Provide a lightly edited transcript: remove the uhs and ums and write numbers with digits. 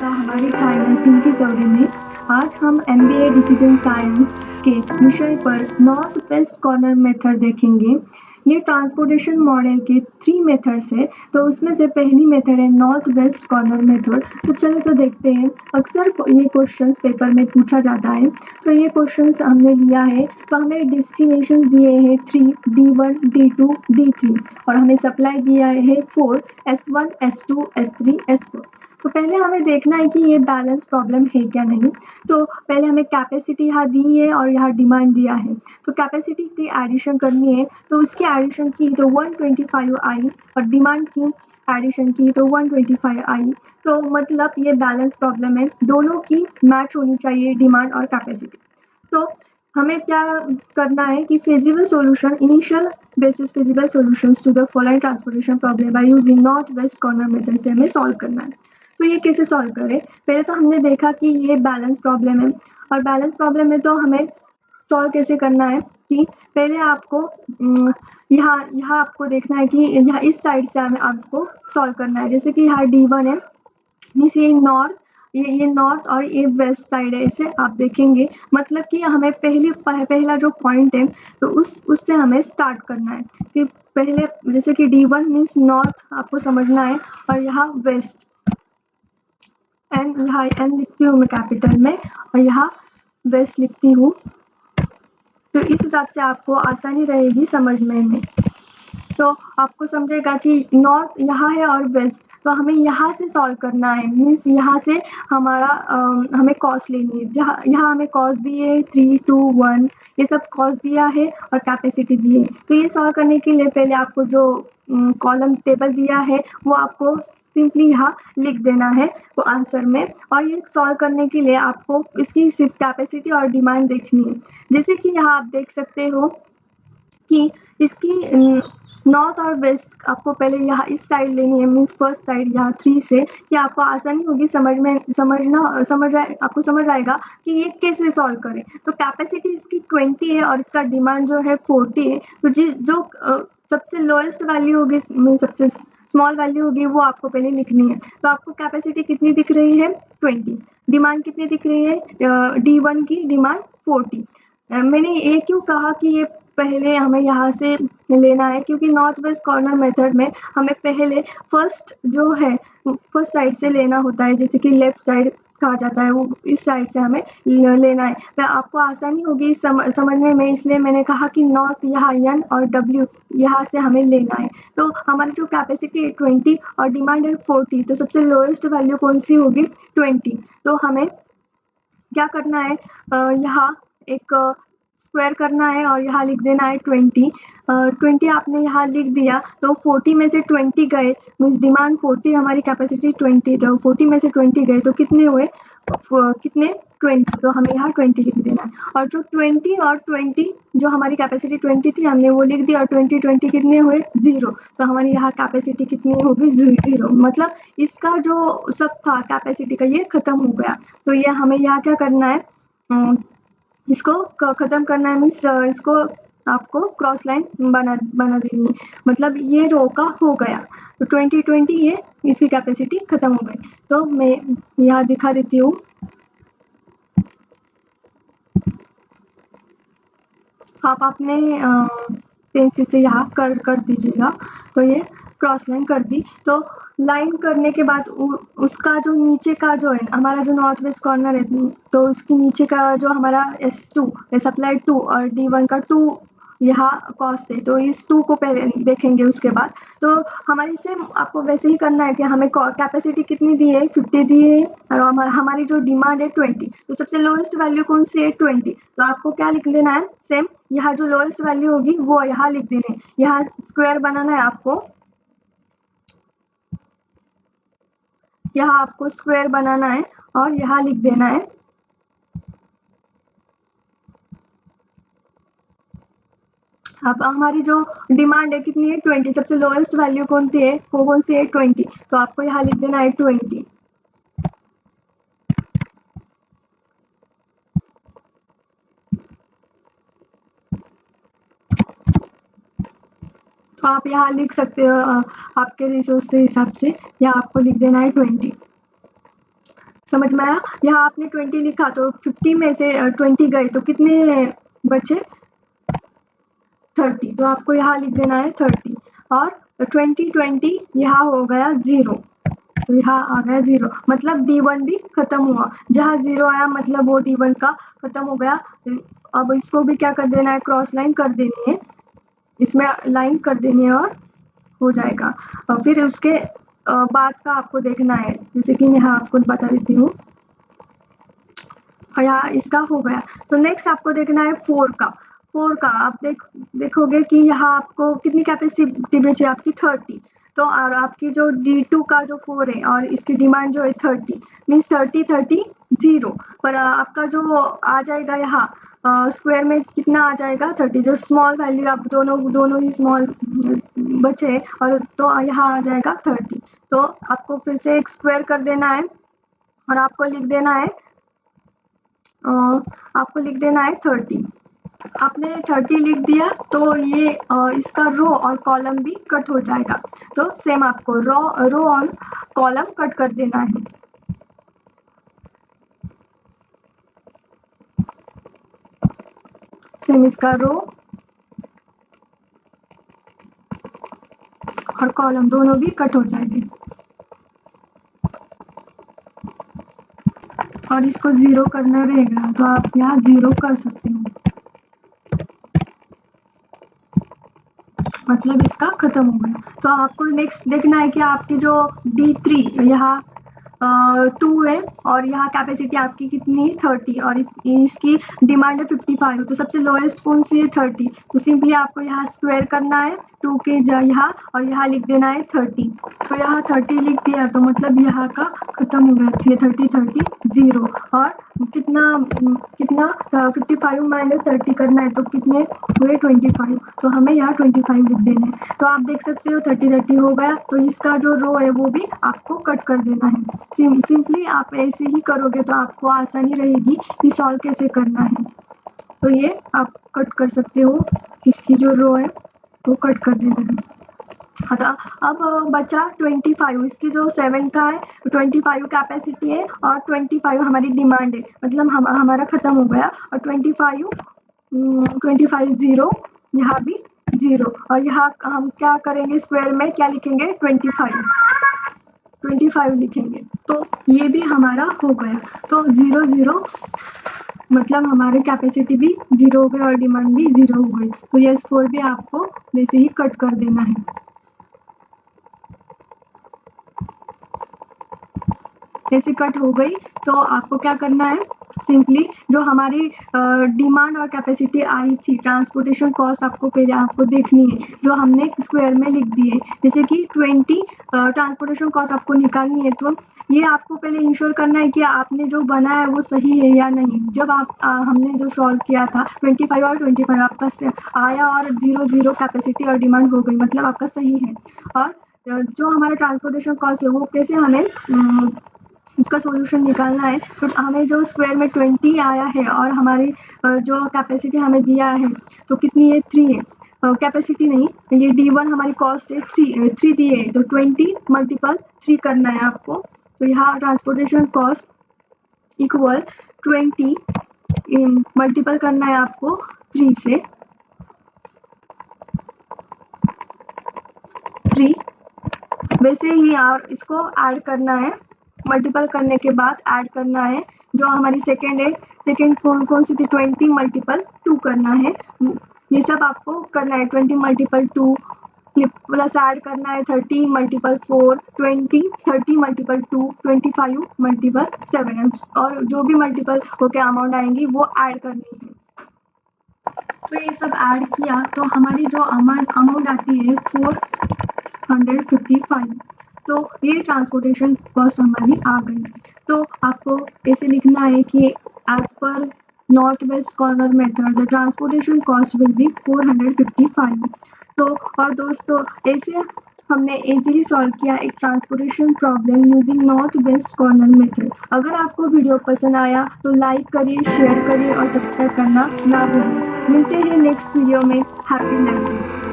आपका हमारे चैनल पिंकी चौधरी में। आज हम एमबीए डिसीजन साइंस के विषय पर नॉर्थ वेस्ट कॉर्नर मेथड देखेंगे। ये ट्रांसपोर्टेशन मॉडल के 3 मेथड्स है, तो उसमें से पहली मेथड है नॉर्थ वेस्ट कॉर्नर मेथड। तो चलो तो देखते हैं। अक्सर ये क्वेश्चंस पेपर में पूछा जाता है, तो ये क्वेश्चंस हमने लिया है। तो हमें डेस्टिनेशंस दिए हैं 3, D1, D2, D3 और हमें सप्लाई दिया है 4, S1, S2, S3, S4। तो पहले हमें देखना है कि ये बैलेंस प्रॉब्लम है क्या नहीं। तो पहले हमें कैपेसिटी यहाँ दी है और यहाँ डिमांड दिया है। तो कैपेसिटी की एडिशन करनी है, तो उसकी एडिशन की तो 125 आई और डिमांड की एडिशन की तो 125 आई। तो मतलब ये बैलेंस प्रॉब्लम है, दोनों की मैच होनी चाहिए डिमांड और कैपेसिटी। तो हमें क्या करना है कि feasible solution, initial basis feasible solutions to the following transportation problem by using north west corner method से हमें सॉल्व करना है। तो ये कैसे सॉल्व करें? पहले तो हमने देखा कि ये बैलेंस प्रॉब्लम है और बैलेंस प्रॉब्लम में तो हमें सॉल्व कैसे करना है कि पहले आपको यहाँ यहाँ आपको देखना है कि यहाँ इस साइड से हमें आपको सॉल्व करना है। जैसे कि यहाँ D1 है, मीन्स ये नॉर्थ, ये नॉर्थ और ये वेस्ट साइड है, इसे आप देखेंगे। मतलब कि हमें पहला जो पॉइंट है तो उससे हमें स्टार्ट करना है कि पहले जैसे कि D1 मीन्स नॉर्थ आपको समझना है और यहाँ वेस्ट, एन यहाँ एन लिखती हूँ मैं कैपिटल में और यहाँ वेस्ट लिखती हूँ। तो इस हिसाब से आपको आसानी रहेगी समझने में। तो आपको समझेगा कि नॉर्थ यहाँ है और वेस्ट, तो हमें यहाँ से सॉल्व करना है। मीन्स यहाँ से हमारा हमें कॉस्ट लेनी है। जहाँ यहाँ हमें कॉस्ट दी है 3, 2, 1, ये सब कॉस्ट दिया है और कैपेसिटी दी है। तो ये सॉल्व करने के लिए पहले आपको जो कॉलम टेबल दिया है वो आपको सिंपली यहाँ लिख देना है वो आंसर में। और ये सॉल्व करने के लिए आपको इसकी सिर्फ कैपेसिटी और डिमांड देखनी है। जैसे कि यहाँ आप देख सकते हो कि इसकी नॉर्थ और वेस्ट आपको पहले यहाँ इस साइड लेनी है, मीन्स फर्स्ट साइड यहाँ 3 से, कि आपको आसानी होगी आपको समझ आएगा कि ये कैसे सॉल्व करें। तो कैपेसिटी इसकी 20 है और इसका डिमांड जो है 40 है। तो जो सबसे लोएस्ट वैल्यू होगी, मीन सबसे स्मॉल वैल्यू होगी, वो आपको पहले लिखनी है। तो आपको कैपेसिटी कितनी दिख रही है? 20। डिमांड कितनी दिख रही है? D1 की डिमांड 40। मैंने ये क्यों कहा कि ये पहले हमें यहाँ से लेना है, क्योंकि नॉर्थ वेस्ट कॉर्नर मेथड में हमें पहले फर्स्ट जो है फर्स्ट साइड से लेना होता है। जैसे कि लेफ्ट साइड कहा जाता है, वो इस साइड से हमें लेना है। तो आपको आसानी होगी समझने में, इसलिए मैंने कहा कि नॉर्थ यहाँ N और W यहाँ से हमें लेना है। तो हमारी जो कैपेसिटी है 20 और डिमांड है 40, तो सबसे लोएस्ट वैल्यू कौन सी होगी? 20। तो हमें क्या करना है, यहाँ एक स्क्वायर करना है और यहाँ लिख देना है 20। 20 आपने यहाँ लिख दिया तो 40 में से 20 गए, मीन्स डिमांड 40, हमारी कैपेसिटी 20, तो 40 में से 20 गए तो कितने हुए? कितने? 20। तो हमें यहाँ 20 लिख देना है। और जो 20 और 20, जो हमारी कैपेसिटी 20 थी हमने वो लिख दिया और 20 कितने हुए? 0। तो हमारी यहाँ कैपेसिटी कितनी होगी? 0। मतलब इसका जो सब था कैपेसिटी का ये खत्म हो गया। तो ये हमें यहाँ क्या करना है, इसको खत्म करना है, मीन्स इसको आपको क्रॉस लाइन बना देनी है। मतलब ये रो का हो गया। तो 20 ये इसकी कैपेसिटी खत्म हो गई। तो मैं यहाँ दिखा देती हूँ। आप अपने पेंसिल से यहाँ कर दीजिएगा। तो ये क्रॉस लाइन कर दी। तो लाइन करने के बाद उसका जो नीचे का जो है हमारा जो नॉर्थ वेस्ट कॉर्नर है, तो उसके नीचे का जो हमारा S2 सप्लाई 2 और D1 का 2 यहाँ कॉस्ट है, तो इस 2 को पहले देखेंगे उसके बाद। तो हमारी सेम आपको वैसे ही करना है कि हमें कैपेसिटी कितनी दी है? 50 दी है और हमारी जो डिमांड है 20। तो सबसे लोएस्ट वैल्यू कौन सी है? 20। तो आपको क्या लिख देना है? सेम यहाँ जो लोएस्ट वैल्यू होगी वो यहाँ लिख देनी है। यहाँ स्क्वायर बनाना है आपको, यहाँ आपको स्क्वायर बनाना है और यहाँ लिख देना है। अब हमारी जो डिमांड है कितनी है? 20। सबसे लोएस्ट वैल्यू कौन सी है? वो कौन सी है? 20। तो आपको यहाँ लिख देना है 20। तो आप यहाँ लिख सकते हो आपके रिसोर्स के हिसाब से, यहाँ आपको लिख देना है 20। समझ में आया? यहाँ आपने 20 लिखा तो 50 में से 20 गए तो कितने बचे? 30। तो आपको यहाँ लिख देना है 30 और 20 यहाँ हो गया 0। तो यहाँ आ गया 0, मतलब D1 भी खत्म हुआ। जहाँ 0 आया मतलब वो D1 का खत्म हो गया। अब इसको भी क्या कर देना है, क्रॉस लाइन कर देनी है, इसमें लाइन कर देनी है और हो जाएगा। और फिर उसके बाद का आपको देखना है, जैसे कि मैं यहाँ आपको बता देती हूँ। यहाँ इसका हो गया। तो नेक्स्ट आपको देखना है 4 का। 4 का आप देखोगे कि यहाँ आपको कितनी कैपेसिटी बची, आपकी 30। तो और आपकी जो D2 का जो 4 है और इसकी डिमांड जो है 30, मीन्स 30 30 0। पर आपका जो आ जाएगा यहाँ स्क्वायर में कितना आ जाएगा, 30। जो स्मॉल वैल्यू आप दोनों ही स्मॉल बचे और तो यहाँ आ जाएगा 30। तो आपको फिर से एक स्क्वायर कर देना है और आपको लिख देना है 30। आपने 30 लिख दिया तो ये इसका रो और कॉलम भी कट हो जाएगा। तो सेम आपको रो और कॉलम कट कर देना है। सेम इसका रो और कॉलम दोनों भी कट हो जाएंगे और इसको 0 करना रहेगा तो आप यहाँ 0 कर सकते हो, मतलब इसका खत्म हो गया। तो आपको नेक्स्ट देखना है कि आपकी जो D3 यहाँ 2 है और यहाँ कैपेसिटी आपकी कितनी 30 और इसकी डिमांड है 55। तो सबसे लोएस्ट कौन सी है, 30। तो सिंपली आपको यहाँ स्क्वायर करना है 2 के यहाँ और यहाँ लिख देना है 30। तो यहाँ 30 लिख दिया तो मतलब यहाँ का खत्म हो गया, 30 30 0। और कितना कितना 55 माइनस 30 करना है तो कितने हुए 25। तो हमें यहाँ 25 लिख देना है। तो आप देख सकते हो 30 30 हो गया। तो इसका जो रो है वो भी आपको कट कर देना है। सिंपली आप ऐसे ही करोगे तो आपको आसानी रहेगी कि सॉल्व कैसे करना है। तो ये आप कट कर सकते हो, इसकी जो रो है वो कट कर देना है। अब बचा 25। इसकी जो 7 का है 25 कैपेसिटी है और 25 हमारी डिमांड है, मतलब हमारा खत्म हो गया। और 25 0, यहाँ भी 0 और यहाँ हम क्या करेंगे, स्क्वायर में क्या लिखेंगे, 25 लिखेंगे। तो ये भी हमारा हो गया। तो 0 0 मतलब हमारे कैपेसिटी भी 0 हो गई और डिमांड भी 0 हो गई। तो ये S4 भी आपको वैसे ही कट कर देना है। जैसे कट हो गई तो आपको क्या करना है, सिंपली जो हमारी डिमांड और कैपेसिटी आई थी, ट्रांसपोर्टेशन कॉस्ट आपको पहले आपको देखनी है, जो हमने स्क्वायर में लिख दी है। जैसे कि 20 ट्रांसपोर्टेशन कॉस्ट आपको निकालनी है। तो ये आपको पहले इंश्योर करना है कि आपने जो बनाया है वो सही है या नहीं। जब आप हमने जो सॉल्व किया था 25 और 25 आपका आया और 0 0 कैपेसिटी और डिमांड हो गई, मतलब आपका सही है। और जो हमारा ट्रांसपोर्टेशन कॉस्ट है वो कैसे हमें उसका सॉल्यूशन निकालना है। तो हमें जो स्क्वायर में 20 आया है और हमारी जो कैपेसिटी हमें दिया है तो कितनी है, 3 है। कैपेसिटी नहीं, ये D1 हमारी कॉस्ट है 3 दी है। तो 20 मल्टीपल 3 करना है आपको। तो यहाँ ट्रांसपोर्टेशन कॉस्ट इक्वल 20 मल्टीपल करना है आपको 3 से, 3 वैसे ही। और इसको ऐड करना है, मल्टीपल करने के बाद ऐड करना है जो हमारी सेकेंड है। सेकेंड कौन सी थी, 20 मल्टीपल 2 करना है। ये सब आपको करना है, 20 मल्टीपल 2 प्लस ऐड करना है 30 मल्टीपल 4, 20 30 मल्टीपल 2, 25 मल्टीपल 7 और जो भी मल्टीपल होके अमाउंट आएंगी वो ऐड करनी है। तो ये सब ऐड किया तो हमारी जो अमाउंट आती है 455। तो ये ट्रांसपोर्टेशन कॉस्ट हमारी आ गई। तो आपको ऐसे लिखना है कि as per north west corner method the transportation cost will be 455। तो और दोस्तों ऐसे हमने इजीली सॉल्व किया एक transportation problem using north west corner method. अगर आपको वीडियो पसंद आया तो लाइक करिए, शेयर करिए और सब्सक्राइब करना ना भूलें। मिलते हैं नेक्स्ट वीडियो में। Happy learning.